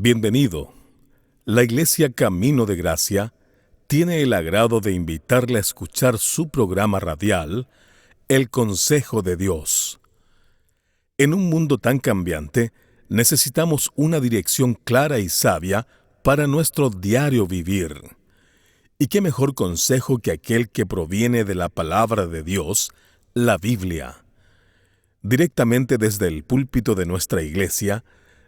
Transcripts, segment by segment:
Bienvenido. La Iglesia Camino de Gracia tiene el agrado de invitarle a escuchar su programa radial, El Consejo de Dios. En un mundo tan cambiante, necesitamos una dirección clara y sabia para nuestro diario vivir. ¿Y qué mejor consejo que aquel que proviene de la palabra de Dios, la Biblia? Directamente desde el púlpito de nuestra iglesia,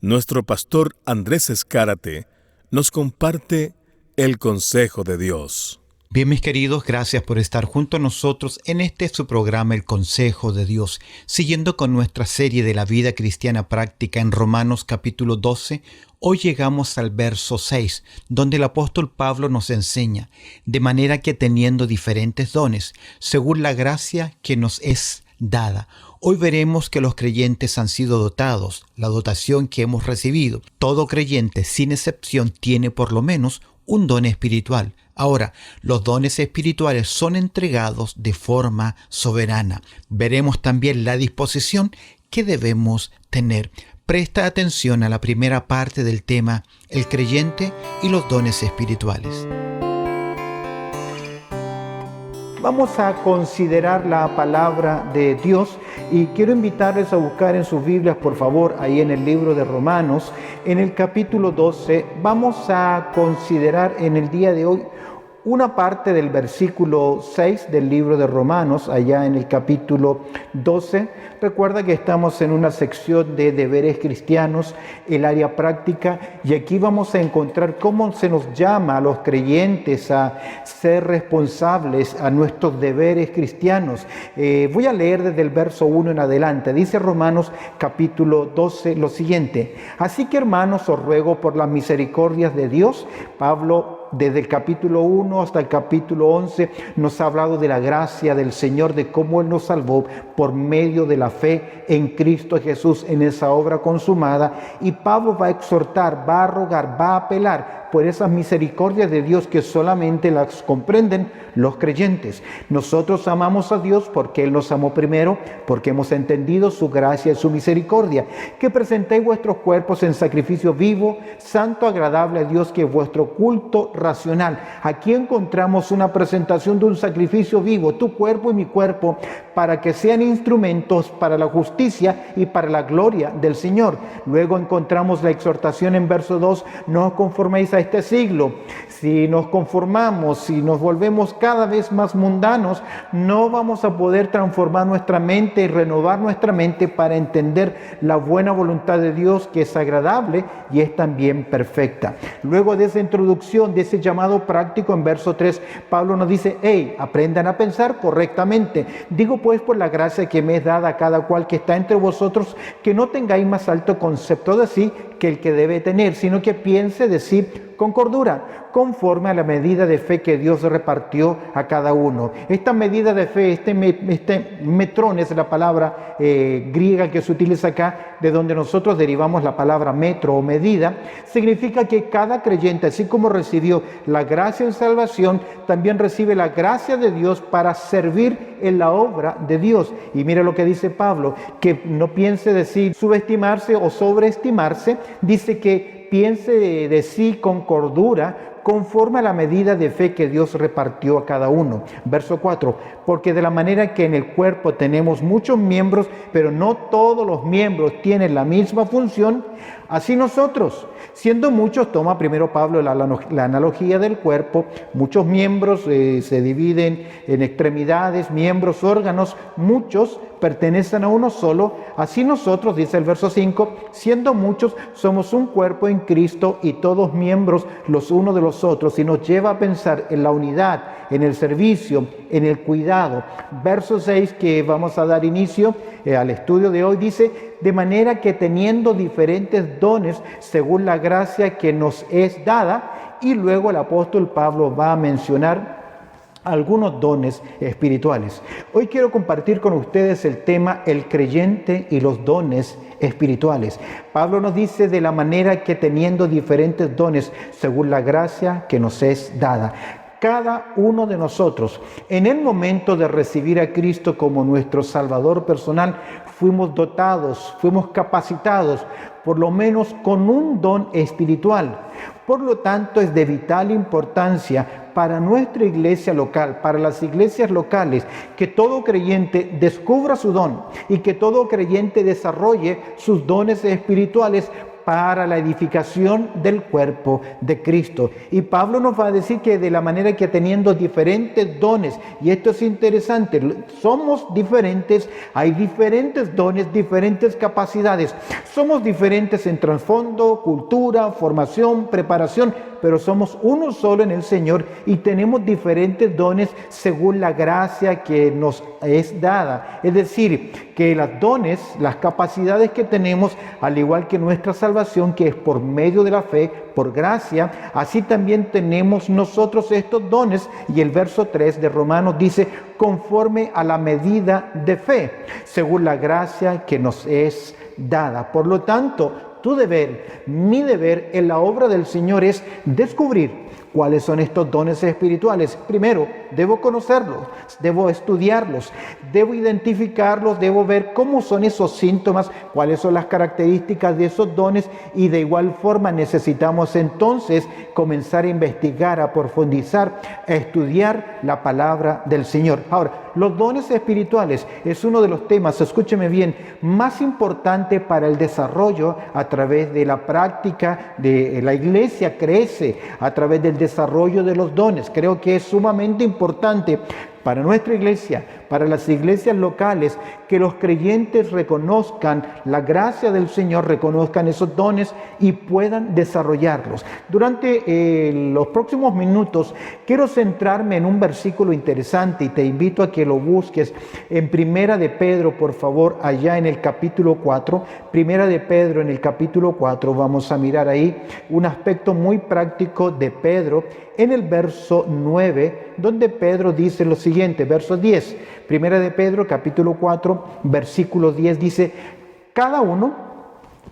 nuestro pastor Andrés Escárate nos comparte el consejo de Dios. Bien, mis queridos, gracias por estar junto a nosotros en su programa El Consejo de Dios. Siguiendo con nuestra serie de la vida cristiana práctica en Romanos capítulo 12, hoy llegamos al verso 6, donde el apóstol Pablo nos enseña, de manera que teniendo diferentes dones, según la gracia que nos es dada. Hoy veremos que los creyentes han sido dotados, la dotación que hemos recibido. Todo creyente, sin excepción, tiene por lo menos un don espiritual. Ahora, los dones espirituales son entregados de forma soberana. Veremos también la disposición que debemos tener. Presta atención a la primera parte del tema, el creyente y los dones espirituales. Vamos a considerar la palabra de Dios y quiero invitarles a buscar en sus Biblias, por favor, ahí en el libro de Romanos, en el capítulo 12. Vamos a considerar en el día de hoy una parte del versículo 6 del libro de Romanos, allá en el capítulo 12. Recuerda que estamos en una sección de deberes cristianos, el área práctica, y aquí vamos a encontrar cómo se nos llama a los creyentes a ser responsables a nuestros deberes cristianos. Voy a leer desde el verso 1 en adelante. Dice Romanos capítulo 12 lo siguiente: Así que, hermanos, os ruego por las misericordias de Dios. Pablo, desde el capítulo 1 hasta el capítulo 11, nos ha hablado de la gracia del Señor, de cómo Él nos salvó por medio de la fe en Cristo Jesús, en esa obra consumada. Y Pablo va a exhortar, va a rogar, va a apelar por esas misericordias de Dios que solamente las comprenden los creyentes. Nosotros amamos a Dios porque Él nos amó primero, porque hemos entendido su gracia y su misericordia. Que presentéis vuestros cuerpos en sacrificio vivo, santo, agradable a Dios, que es vuestro culto racional. Aquí encontramos una presentación de un sacrificio vivo, tu cuerpo y mi cuerpo, para que sean instrumentos para la justicia y para la gloria del Señor. Luego encontramos la exhortación en verso 2, no os conforméis a este siglo. Si nos conformamos, si nos volvemos cada vez más mundanos, no vamos a poder transformar nuestra mente y renovar nuestra mente para entender la buena voluntad de Dios, que es agradable y es también perfecta. Luego de esa introducción, de ese llamado práctico en verso 3, Pablo nos dice: aprendan a pensar correctamente. Digo pues, por la gracia que me es dada a cada cual que está entre vosotros, que no tengáis más alto concepto de sí que el que debe tener, sino que piense de sí con cordura, conforme a la medida de fe que Dios repartió a cada uno. Esta medida de fe, este metrón es la palabra griega que se utiliza acá, de donde nosotros derivamos la palabra metro o medida. Significa que cada creyente, así como recibió la gracia en salvación, también recibe la gracia de Dios para servir en la obra de Dios. Y mira lo que dice Pablo, que no piense de sí subestimarse o sobreestimarse. Dice que piense de sí con cordura, conforme a la medida de fe que Dios repartió a cada uno. Verso 4, porque de la manera que en el cuerpo tenemos muchos miembros, pero no todos los miembros tienen la misma función, así nosotros, siendo muchos, toma primero Pablo la analogía del cuerpo, muchos miembros se dividen en extremidades, miembros, órganos, muchos pertenecen a uno solo, así nosotros, dice el verso 5, siendo muchos, somos un cuerpo en Cristo y todos miembros los unos de los otros, y nos lleva a pensar en la unidad, en el servicio, en el cuidado. Verso 6, que vamos a dar inicio al estudio de hoy, dice: de manera que teniendo diferentes dones según la gracia que nos es dada. Y luego el apóstol Pablo va a mencionar algunos dones espirituales. Hoy quiero compartir con ustedes el tema el creyente y los dones espirituales. Pablo nos dice: de la manera que teniendo diferentes dones según la gracia que nos es dada. cada uno de nosotros, en el momento de recibir a Cristo como nuestro Salvador personal, fuimos dotados, fuimos capacitados, por lo menos con un don espiritual. Por lo tanto, es de vital importancia para nuestra iglesia local, para las iglesias locales, que todo creyente descubra su don y que todo creyente desarrolle sus dones espirituales para la edificación del cuerpo de Cristo. Y Pablo nos va a decir que de la manera que teniendo diferentes dones, y esto es interesante, somos diferentes, hay diferentes dones, diferentes capacidades, somos diferentes en trasfondo, cultura, formación, preparación, pero somos uno solo en el Señor y tenemos diferentes dones según la gracia que nos es dada. Es decir, que los dones, las capacidades que tenemos, al igual que nuestra salvación, que es por medio de la fe, por gracia, así también tenemos nosotros estos dones. Y el verso 3 de Romanos dice, conforme a la medida de fe, según la gracia que nos es dada. Por lo tanto, tu deber, mi deber en la obra del Señor es descubrir cuáles son estos dones espirituales. Primero, debo conocerlos, debo estudiarlos, debo identificarlos, debo ver cómo son esos síntomas, cuáles son las características de esos dones, y de igual forma necesitamos entonces comenzar a investigar, a profundizar, a estudiar la palabra del Señor. Ahora, los dones espirituales es uno de los temas, escúcheme bien, más importante para el desarrollo a través de la práctica de la iglesia. Crece a través del desarrollo de los dones. Creo que es sumamente importante para nuestra iglesia, para las iglesias locales, que los creyentes reconozcan la gracia del Señor, reconozcan esos dones y puedan desarrollarlos. Durante los próximos minutos quiero centrarme en un versículo interesante y te invito a que lo busques en Primera de Pedro, por favor, allá en el capítulo 4. Primera de Pedro en el capítulo 4, vamos a mirar ahí un aspecto muy práctico de Pedro en el verso 9, donde Pedro dice lo siguiente, verso 10, Primera de Pedro, capítulo 4, versículo 10, dice, cada uno,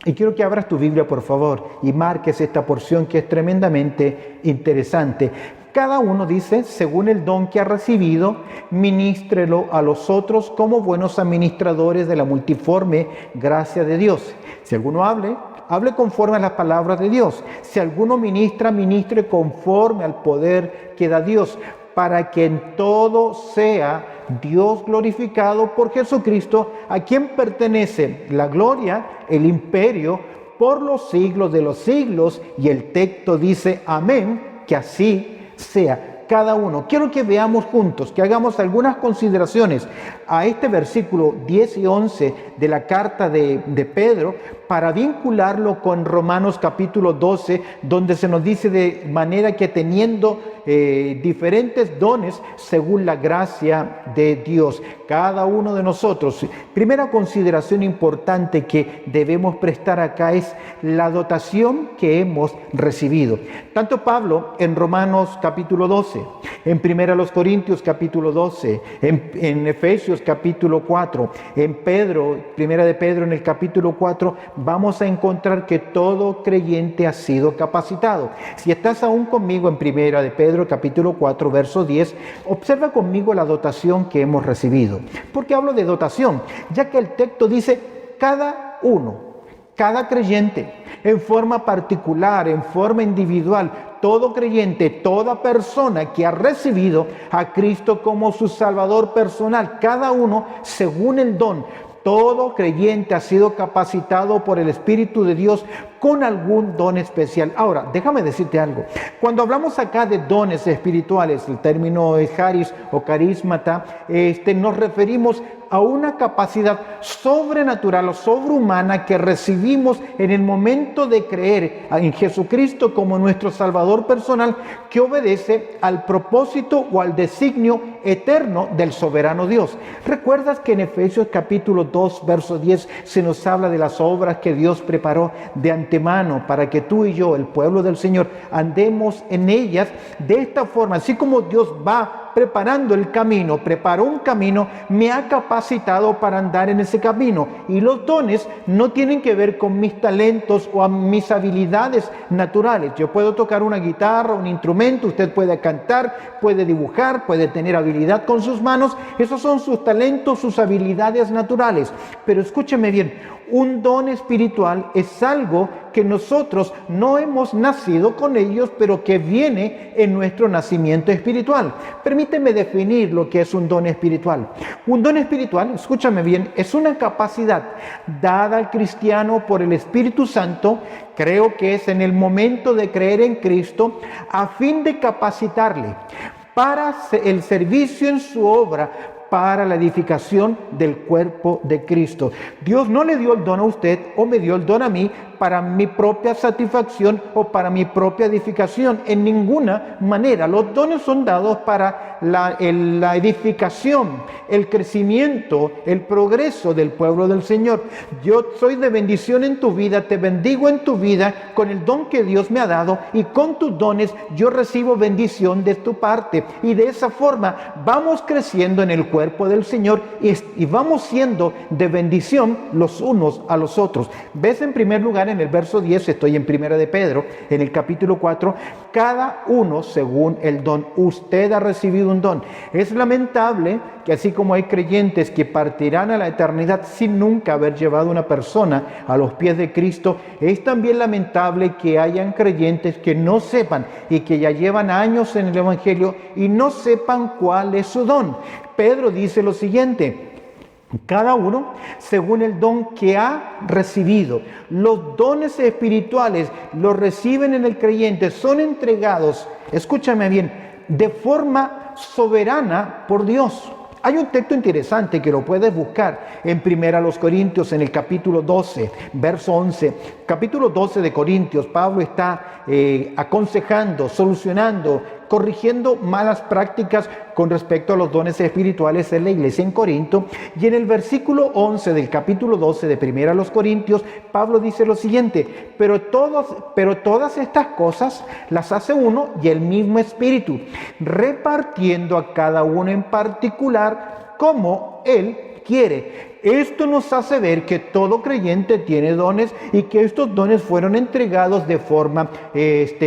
y quiero que abras tu Biblia, por favor, y marques esta porción que es tremendamente interesante. Cada uno, dice, según el don que ha recibido, ministrelo a los otros como buenos administradores de la multiforme gracia de Dios. Si alguno hable conforme a las palabras de Dios. Si alguno ministra, ministre conforme al poder que da Dios, para que en todo sea Dios glorificado por Jesucristo, a quien pertenece la gloria, el imperio, por los siglos de los siglos. Y el texto dice, amén, que así sea. Cada uno. Quiero que veamos juntos, que hagamos algunas consideraciones a este versículo 10 y 11 de la carta de Pedro, para vincularlo con Romanos capítulo 12, donde se nos dice de manera que teniendo diferentes dones según la gracia de Dios, cada uno de nosotros. Primera consideración importante que debemos prestar acá es la dotación que hemos recibido. Tanto Pablo en Romanos capítulo 12, en Primera los Corintios capítulo 12, en Efesios capítulo 4, en Primera de Pedro en el capítulo 4, vamos a encontrar que todo creyente ha sido capacitado. Si estás aún conmigo en Primera de Pedro capítulo 4, verso 10, observa conmigo la dotación que hemos recibido. ¿Por qué hablo de dotación? Ya que el texto dice cada uno, cada creyente, en forma particular, en forma individual, todo creyente, toda persona que ha recibido a Cristo como su Salvador personal, cada uno según el don. Todo creyente ha sido capacitado por el Espíritu de Dios con algún don especial. Ahora, déjame decirte algo. Cuando hablamos acá de dones espirituales, el término es charis o carismata, nos referimos a una capacidad sobrenatural o sobrehumana que recibimos en el momento de creer en Jesucristo como nuestro Salvador personal, que obedece al propósito o al designio eterno del soberano Dios. ¿Recuerdas que en Efesios capítulo 2, verso 10, se nos habla de las obras que Dios preparó de antemano para que tú y yo, el pueblo del Señor, andemos en ellas de esta forma? Así como Dios va preparando el camino, preparó un camino, me ha capacitado para andar en ese camino. Y los dones no tienen que ver con mis talentos o mis habilidades naturales. Yo puedo tocar una guitarra, un instrumento, usted puede cantar, puede dibujar, puede tener habilidad con sus manos. Esos son sus talentos, sus habilidades naturales. Pero escúcheme bien, un don espiritual es algo que nosotros no hemos nacido con ellos, pero que viene en nuestro nacimiento espiritual. Permíteme definir lo que es un don espiritual. Un don espiritual, escúchame bien, es una capacidad dada al cristiano por el Espíritu Santo, creo que es en el momento de creer en Cristo, a fin de capacitarle para el servicio en su obra, para la edificación del cuerpo de Cristo. Dios no le dio el don a usted o me dio el don a mí para mi propia satisfacción o para mi propia edificación. En ninguna manera. Los dones son dados para la edificación, el crecimiento, el progreso del pueblo del Señor. Yo soy de bendición en tu vida, te bendigo en tu vida con el don que Dios me ha dado, y con tus dones yo recibo bendición de tu parte. Y de esa forma vamos creciendo en el cuerpo del Señor y vamos siendo de bendición los unos a los otros. ¿Ves? En primer lugar, en el verso 10, estoy en Primera de Pedro, en el capítulo 4, cada uno según el don. Usted ha recibido un don. Es lamentable que así como hay creyentes que partirán a la eternidad sin nunca haber llevado una persona a los pies de Cristo, es también lamentable que hayan creyentes que no sepan y que ya llevan años en el Evangelio y no sepan cuál es su don. Pedro dice lo siguiente: cada uno según el don que ha recibido. Los dones espirituales los reciben en el creyente, son entregados, escúchame bien, de forma soberana por Dios. Hay un texto interesante que lo puedes buscar en 1 Corintios, en el capítulo 12, verso 11. Capítulo 12 de Corintios, Pablo está aconsejando, solucionando, corrigiendo malas prácticas con respecto a los dones espirituales en la iglesia en Corinto. Y en el versículo 11 del capítulo 12 de 1 Corintios, Pablo dice lo siguiente: pero todas estas cosas las hace uno y el mismo Espíritu, repartiendo a cada uno en particular como Él quiere. Esto nos hace ver que todo creyente tiene dones y que estos dones fueron entregados de forma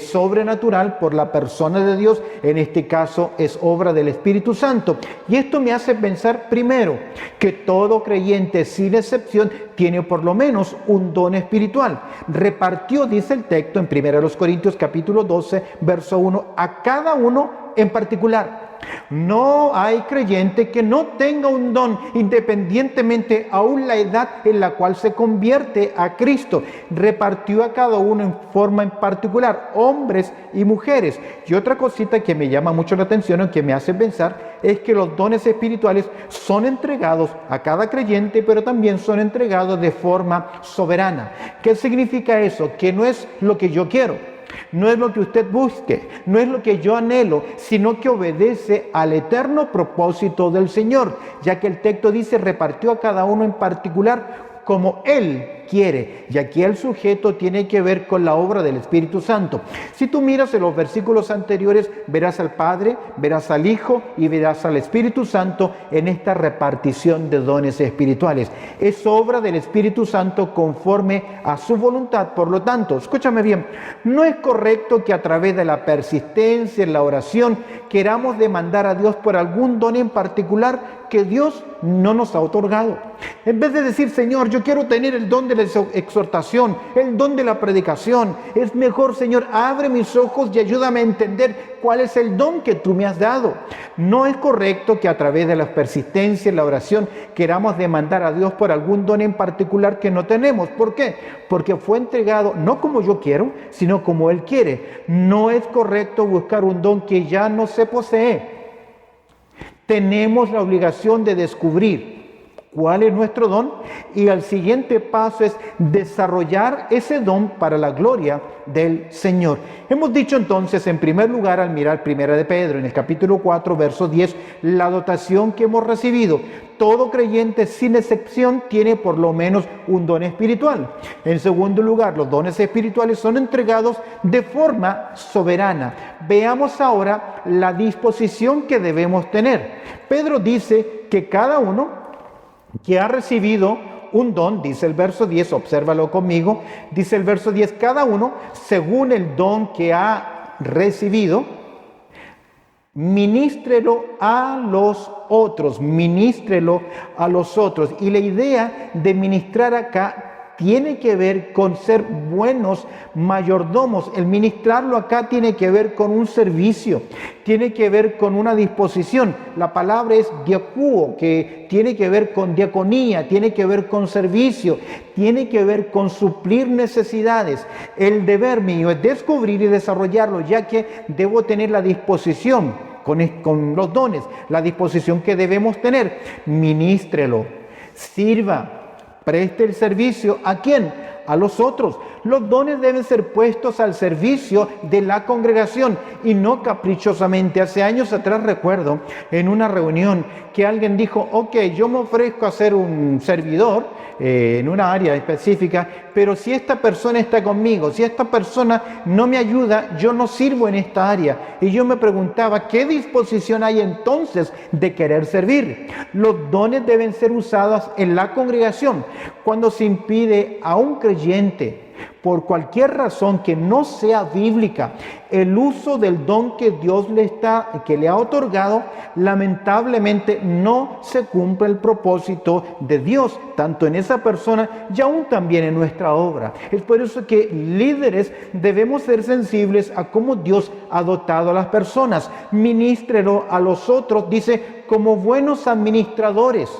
sobrenatural por la persona de Dios. En este caso es obra del Espíritu Santo. Y esto me hace pensar primero que todo creyente sin excepción tiene por lo menos un don espiritual. Repartió, dice el texto en 1 Corintios capítulo 12, verso 1, a cada uno en particular. No hay creyente que no tenga un don, independientemente aún la edad en la cual se convierte a Cristo. Repartió a cada uno en forma en particular, hombres y mujeres. Y otra cosita que me llama mucho la atención o que me hace pensar es que los dones espirituales son entregados a cada creyente, pero también son entregados de forma soberana. ¿Qué significa eso? Que no es lo que yo quiero, no es lo que usted busque, no es lo que yo anhelo, sino que obedece al eterno propósito del Señor, ya que el texto dice: repartió a cada uno en particular como Él quiere. Y aquí el sujeto tiene que ver con la obra del Espíritu Santo. Si tú miras en los versículos anteriores, verás al Padre, verás al Hijo y verás al Espíritu Santo en esta repartición de dones espirituales. Es obra del Espíritu Santo conforme a su voluntad. Por lo tanto, escúchame bien, no es correcto que a través de la persistencia en la oración queramos demandar a Dios por algún don en particular que Dios no nos ha otorgado. En vez de decir: Señor, yo quiero tener el don de la exhortación, el don de la predicación, es mejor: Señor, abre mis ojos y ayúdame a entender cuál es el don que tú me has dado. No es correcto que a través de la persistencia en la oración queramos demandar a Dios por algún don en particular que no tenemos. ¿Por qué? Porque fue entregado no como yo quiero, sino como Él quiere. No es correcto buscar un don que ya no se posee. Tenemos la obligación de descubrir cuál es nuestro don, y el siguiente paso es desarrollar ese don para la gloria del Señor. Hemos dicho entonces, en primer lugar, al mirar Primera de Pedro, en el capítulo 4, verso 10, la dotación que hemos recibido. Todo creyente, sin excepción, tiene por lo menos un don espiritual. En segundo lugar, los dones espirituales son entregados de forma soberana. Veamos ahora la disposición que debemos tener. Pedro dice que cada uno que ha recibido un don, dice el verso 10, obsérvalo conmigo, dice el verso 10, cada uno, según el don que ha recibido, ministrelo a los otros, ministrelo a los otros. Y la idea de ministrar acá tiene que ver con ser buenos mayordomos. El ministrarlo acá tiene que ver con un servicio, tiene que ver con una disposición. La palabra es diacuo, que tiene que ver con diaconía, tiene que ver con servicio, tiene que ver con suplir necesidades. El deber mío es descubrir y desarrollarlo, ya que debo tener la disposición con los dones, la disposición que debemos tener. Ministrelo, sirva, preste el servicio. ¿A quién? A los otros. Los dones deben ser puestos al servicio de la congregación y no caprichosamente. Hace años atrás recuerdo en una reunión que alguien dijo, ok, yo me ofrezco a ser un servidor en una área específica, pero si esta persona está conmigo, si esta persona no me ayuda, yo no sirvo en esta área. Y yo me preguntaba, ¿qué disposición hay entonces de querer servir? Los dones deben ser usados en la congregación. Cuando se impide a un creyente, por cualquier razón que no sea bíblica, el uso del don que Dios que le ha otorgado, lamentablemente no se cumple el propósito de Dios, tanto en esa persona y aún también en nuestra obra. Es por eso que líderes debemos ser sensibles a cómo Dios ha dotado a las personas. Ministrelo a los otros, dice, como buenos administradores.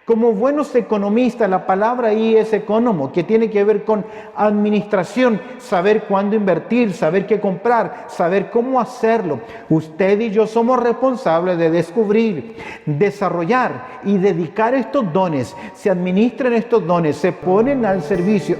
Como buenos economistas, la palabra ahí es economo, que tiene que ver con administración, saber cuándo invertir, saber qué comprar, saber cómo hacerlo. Usted y yo somos responsables de descubrir, desarrollar y dedicar estos dones. Se administran estos dones, se ponen al servicio.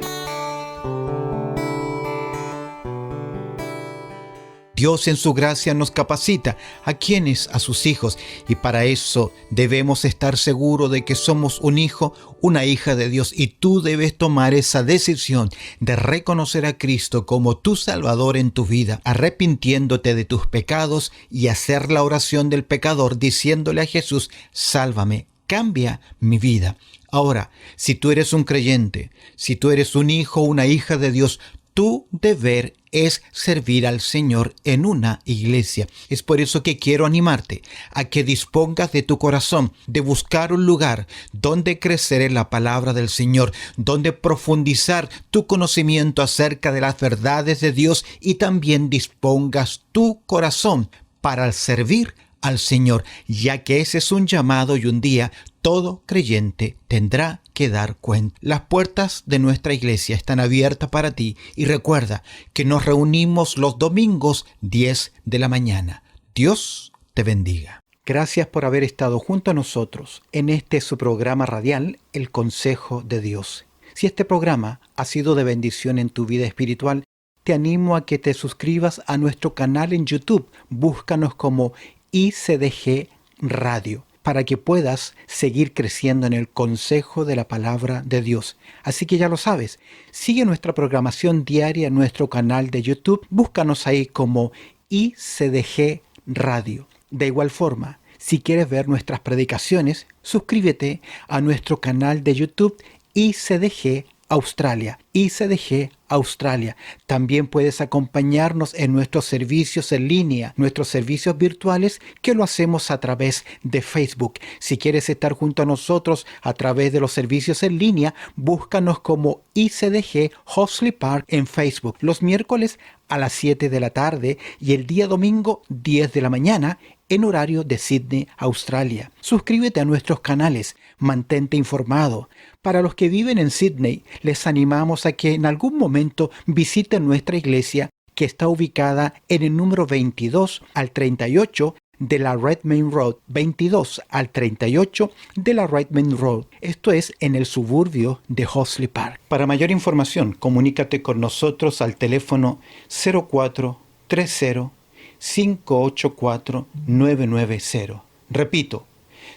Dios en su gracia nos capacita a quienes, a sus hijos, y para eso debemos estar seguros de que somos un hijo, una hija de Dios, y tú debes tomar esa decisión de reconocer a Cristo como tu Salvador en tu vida, arrepintiéndote de tus pecados y hacer la oración del pecador diciéndole a Jesús, sálvame, cambia mi vida. Ahora, si tú eres un creyente, si tú eres un hijo o una hija de Dios, tu deber es servir al Señor en una iglesia. Es por eso que quiero animarte a que dispongas de tu corazón, de buscar un lugar donde crecer en la palabra del Señor, donde profundizar tu conocimiento acerca de las verdades de Dios y también dispongas tu corazón para servir al Señor, ya que ese es un llamado y un día todo creyente tendrá que dar cuenta. Las puertas de nuestra iglesia están abiertas para ti y recuerda que nos reunimos los domingos 10 de la mañana. Dios te bendiga. Gracias por haber estado junto a nosotros en su programa radial, El Consejo de Dios. Si este programa ha sido de bendición en tu vida espiritual, te animo a que te suscribas a nuestro canal en YouTube. Búscanos como ICDG Radio, para que puedas seguir creciendo en el consejo de la palabra de Dios. Así que ya lo sabes, sigue nuestra programación diaria en nuestro canal de YouTube. Búscanos ahí como ICDG Radio. De igual forma, si quieres ver nuestras predicaciones, suscríbete a nuestro canal de YouTube ICDG Australia, ICDG Australia. También puedes acompañarnos en nuestros servicios en línea, nuestros servicios virtuales, que lo hacemos a través de Facebook. Si quieres estar junto a nosotros a través de los servicios en línea, búscanos como ICDG Hoxley Park en Facebook, los miércoles a las 7 de la tarde y el día domingo 10 de la mañana en horario de Sydney, Australia. Suscríbete a nuestros canales, mantente informado. Para los que viven en Sydney, les animamos a que en algún momento visiten nuestra iglesia, que está ubicada en el número 22 al 38 de la Red Main Road, 22 al 38 de la Red Main Road. Esto es en el suburbio de Horsley Park. Para mayor información, comunícate con nosotros al teléfono 0430 584 990. Repito,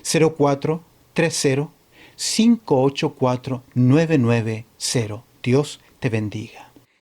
0430 584 990. Dios te bendiga.